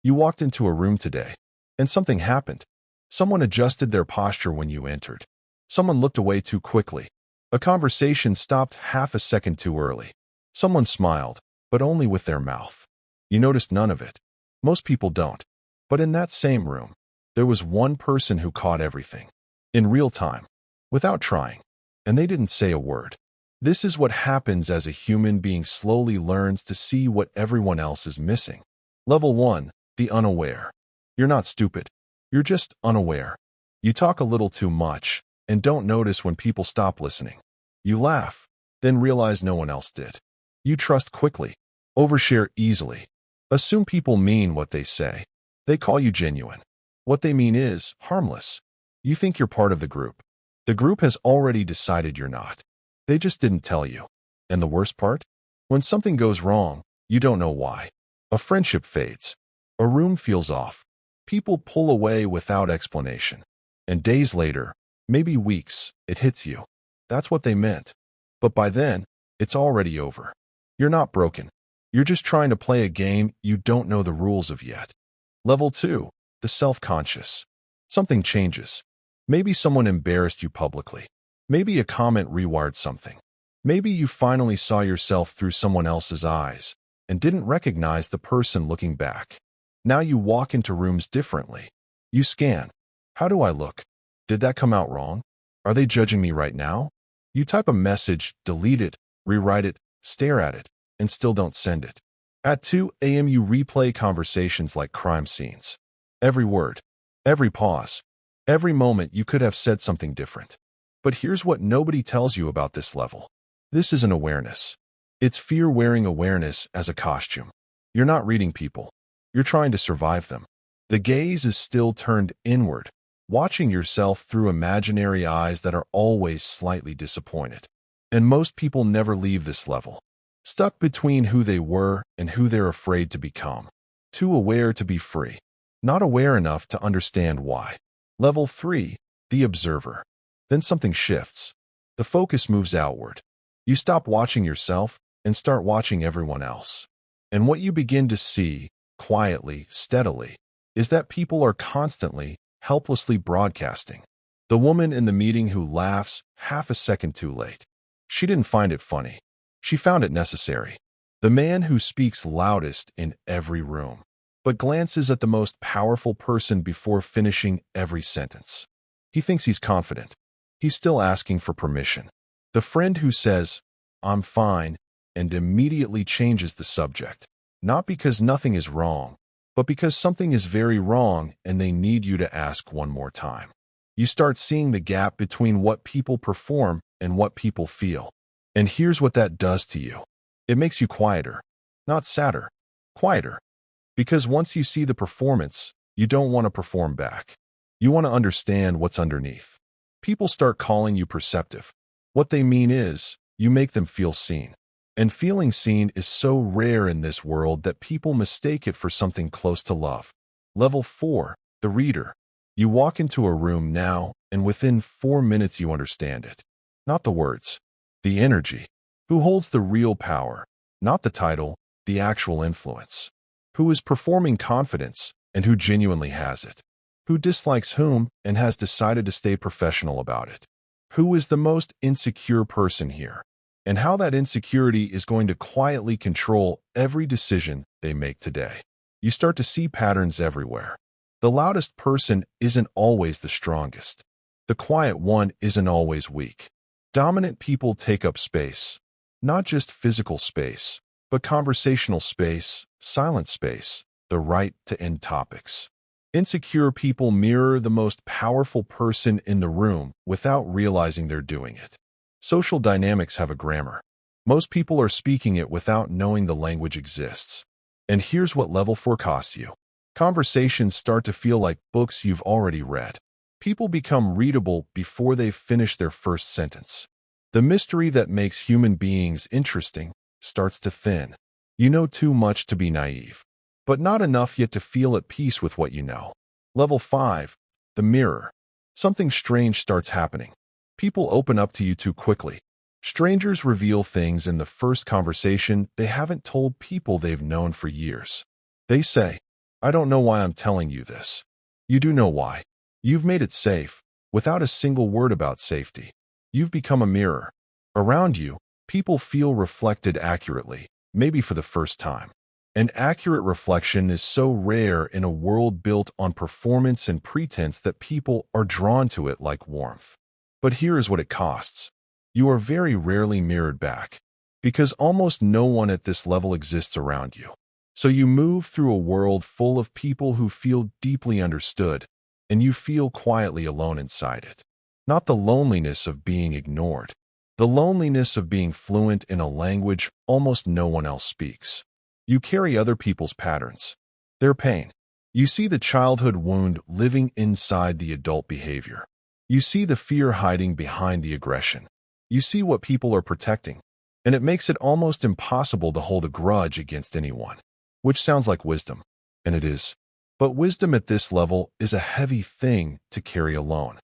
You walked into a room today, and something happened. Someone adjusted their posture when you entered. Someone looked away too quickly. A conversation stopped half a second too early. Someone smiled, but only with their mouth. You noticed none of it. Most people don't. But in that same room, there was one person who caught everything. In real time, without trying. And they didn't say a word. This is what happens as a human being slowly learns to see what everyone else is missing. Level 1, the unaware. You're not stupid. You're just unaware. You talk a little too much and don't notice when people stop listening. You laugh, then realize no one else did. You trust quickly, overshare easily, assume people mean what they say. They call you genuine. What they mean is harmless. You think you're part of the group. The group has already decided you're not. They just didn't tell you. And the worst part? When something goes wrong, you don't know why. A friendship fades. A room feels off. People pull away without explanation. And days later, maybe weeks, it hits you. That's what they meant. But by then, it's already over. You're not broken. You're just trying to play a game you don't know the rules of yet. Level 2, the self-conscious. Something changes. Maybe someone embarrassed you publicly. Maybe a comment rewired something. Maybe you finally saw yourself through someone else's eyes and didn't recognize the person looking back. Now you walk into rooms differently. You scan. How do I look? Did that come out wrong? Are they judging me right now? You type a message, delete it, rewrite it, stare at it, and still don't send it. At 2 a.m. you replay conversations like crime scenes. Every word, every pause, every moment you could have said something different. But here's what nobody tells you about this level. This isn't awareness. It's fear wearing awareness as a costume. You're not reading people. You're trying to survive them. The gaze is still turned inward, watching yourself through imaginary eyes that are always slightly disappointed. And most people never leave this level. Stuck between who they were and who they're afraid to become. Too aware to be free. Not aware enough to understand why. Level 3, the observer. Then something shifts. The focus moves outward. You stop watching yourself and start watching everyone else. And what you begin to see, quietly, steadily, is that people are constantly, helplessly broadcasting. The woman in the meeting who laughs half a second too late. She didn't find it funny. She found it necessary. The man who speaks loudest in every room, but glances at the most powerful person before finishing every sentence. He thinks he's confident. He's still asking for permission. The friend who says, "I'm fine," and immediately changes the subject. Not because nothing is wrong, but because something is very wrong and they need you to ask one more time. You start seeing the gap between what people perform and what people feel. And here's what that does to you. It makes you quieter, not sadder, quieter. Because once you see the performance, you don't want to perform back. You want to understand what's underneath. People start calling you perceptive. What they mean is, you make them feel seen. And feeling seen is so rare in this world that people mistake it for something close to love. Level 4, the reader. You walk into a room now, and within 4 minutes you understand it. Not the words, the energy. Who holds the real power? Not the title, the actual influence. Who is performing confidence, and who genuinely has it? Who dislikes whom, and has decided to stay professional about it? Who is the most insecure person here? And how that insecurity is going to quietly control every decision they make today. You start to see patterns everywhere. The loudest person isn't always the strongest. The quiet one isn't always weak. Dominant people take up space. Not just physical space, but conversational space, silent space, the right to end topics. Insecure people mirror the most powerful person in the room without realizing they're doing it. Social dynamics have a grammar. Most people are speaking it without knowing the language exists. And here's what level 4 costs you. Conversations start to feel like books you've already read. People become readable before they've finished their first sentence. The mystery that makes human beings interesting starts to thin. You know too much to be naive, but not enough yet to feel at peace with what you know. Level 5, the mirror. Something strange starts happening. People open up to you too quickly. Strangers reveal things in the first conversation they haven't told people they've known for years. They say, I don't know why I'm telling you this. You do know why. You've made it safe, without a single word about safety. You've become a mirror. Around you, people feel reflected accurately, maybe for the first time. An accurate reflection is so rare in a world built on performance and pretense that people are drawn to it like warmth. But here is what it costs. You are very rarely mirrored back, because almost no one at this level exists around you. So you move through a world full of people who feel deeply understood, and you feel quietly alone inside it. Not the loneliness of being ignored, the loneliness of being fluent in a language almost no one else speaks. You carry other people's patterns, their pain. You see the childhood wound living inside the adult behavior. You see the fear hiding behind the aggression. You see what people are protecting, and it makes it almost impossible to hold a grudge against anyone. Which sounds like wisdom, and it is. But wisdom at this level is a heavy thing to carry alone.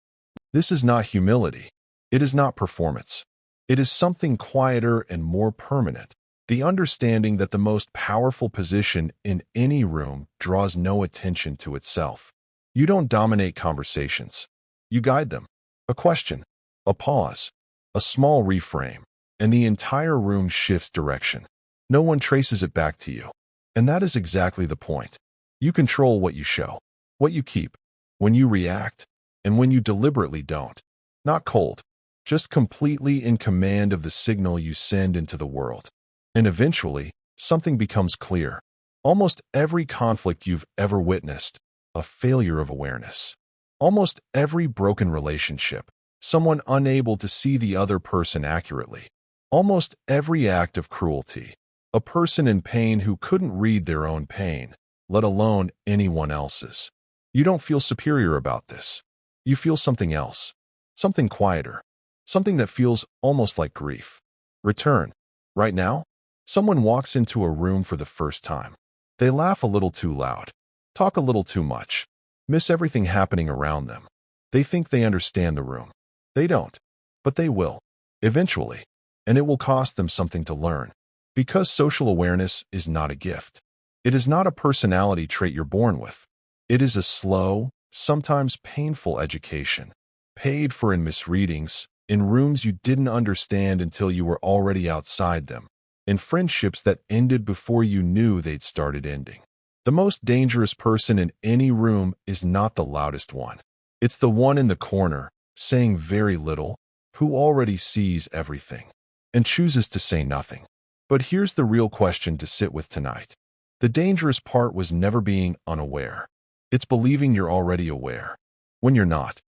This is not humility. It is not performance. It is something quieter and more permanent. The understanding that the most powerful position in any room draws no attention to itself. You don't dominate conversations. You guide them. A question, a pause, a small reframe, and the entire room shifts direction. No one traces it back to you. And that is exactly the point. You control what you show, what you keep, when you react, and when you deliberately don't. Not cold, just completely in command of the signal you send into the world. And eventually, something becomes clear. Almost every conflict you've ever witnessed, a failure of awareness. Almost every broken relationship, someone unable to see the other person accurately. Almost every act of cruelty, a person in pain who couldn't read their own pain, let alone anyone else's. You don't feel superior about this. You feel something else, something quieter, something that feels almost like grief. Return. Right now, someone walks into a room for the first time. They laugh a little too loud, talk a little too much, miss everything happening around them. They think they understand the room. They don't, but they will, eventually, and it will cost them something to learn. Because social awareness is not a gift. It is not a personality trait you're born with. It is a slow, sometimes painful education, paid for in misreadings, in rooms you didn't understand until you were already outside them, in friendships that ended before you knew they'd started ending. The most dangerous person in any room is not the loudest one. It's the one in the corner, saying very little, who already sees everything, and chooses to say nothing. But here's the real question to sit with tonight. The dangerous part was never being unaware. It's believing you're already aware, when you're not.